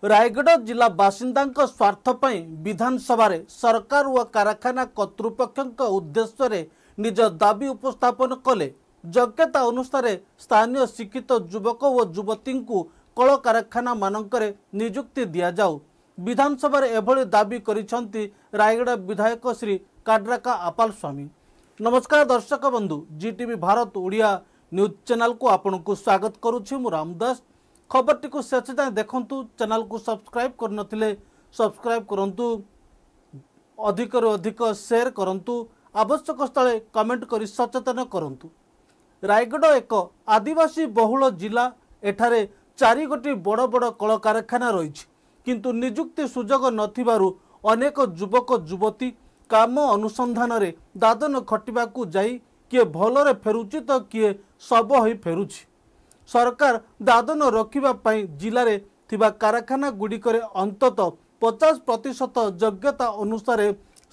रायगढ़ जिला बासिंदा स्वार्थ पई विधानसभा सरकार व कारखाना कर्तृपक्ष उद्देश्य निज दाबी उपस्थापन कले। योग्यता अनुसार स्थानीय शिक्षित युवक व युवती को कल कारखाना मानकरे नियुक्ति दिया जाऊ। विधानसभा एभली दाबी करिसेंती रायगढ़ विधायक श्री काड्राका आपाल स्वामी। नमस्कार दर्शक बंधु, जीटीवी भारत ओडिया न्यूज चैनल को आपन को स्वागत करुछि। मु रामदास। खबरटी को शेष जाए देखंतु। चैनल को सब्सक्राइब करनथिले सब्सक्राइब करंतु, अधिक रु अधिक शेयर करंतु, आवश्यक स्थले कमेंट करी सचेतन करंतु। रायगढ़ एक आदिवासी बहुल जिला। एठारे 4 गोटी बड़ बड़ कल कारखाना रही, किंतु नियुक्ति सुजोग नथिबारु अनेक युवक युवती काम अनुसंधान रे दादन खटिबाकू जाई किए भलरे फेरुची तो किए सब होई फेरुची। सरकार दादन रखिबा पई जिले रे थिबा कारखाना गुड़िकरे अंतत 50% योग्यता अनुसार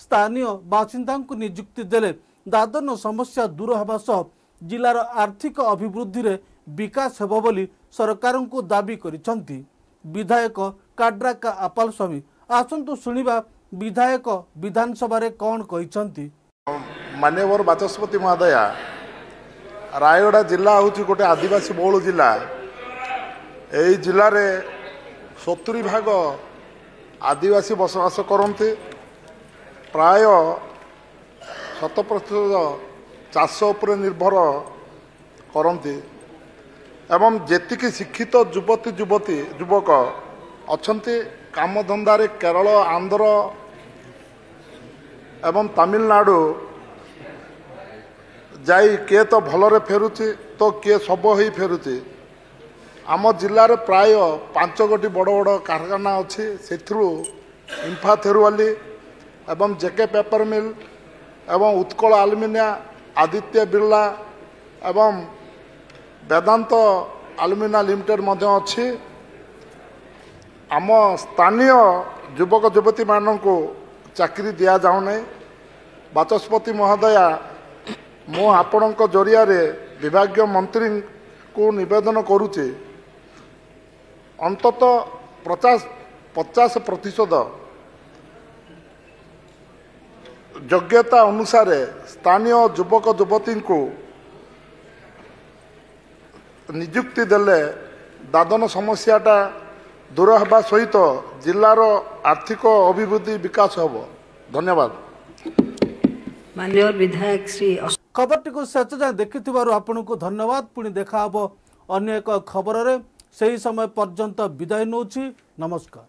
स्थानीय बासिंदा को नियुक्ति देले दादन समस्या दूर होगा सह जिलार आर्थिक अभिवृद्धि रे विकास हेबो बोली सरकार को दाबी करिसंती विधायक काड्राका आपाल स्वामी। आसंतु सुनिबा विधायक विधानसभा रे कौन कहिसंती। मान्यवर बाचस्पति महोदय, रायगढ़ जिला हूँ गोटे आदिवासी बहुल जिला। यही जिले में 70% आदिवासी बसवास करते। प्राय 7% चाष उपर निर्भर करते एवं जेतिकी शिक्षित युवती युवक अच्छे काम धंदा केरल, आंध्र एवं तमिलनाडु जाई किए तो भलरे फेरुची तो किए सब ही फेरुची। आम जिले में प्राय 5 गोटी बड़ बड़ कारखाना अच्छी। से इंफा थेरुवाली एवं जेके पेपर मिल एवं उत्कल आलुमिनिया, आदित्य बिरला एवं वेदांत आलुमिनिया लिमिटेड मध्य अच्छी। आम स्थानीय युवक युवती मानक चाकरी दिया जाऊ नहीं। बाचस्पति महोदय, मु आपणक जरिया विभाग मंत्री को निवेदन करुचे अंतत 50% योग्यता अनुसार स्थानीय युवक युवती को नियुक्ति देले दादन समस्याटा दूर होगा सहित जिलार आर्थिक अभिवृद्धि विकास होब। धन्यवाद। माननीय विधायक श्री खबरटी को शेष जाए देखिथिबारु आपन को धन्यवाद। पुणी देखा हबो अन्य एक खबर रे। सही समय पर्यंत विदाय नौछि। नमस्कार।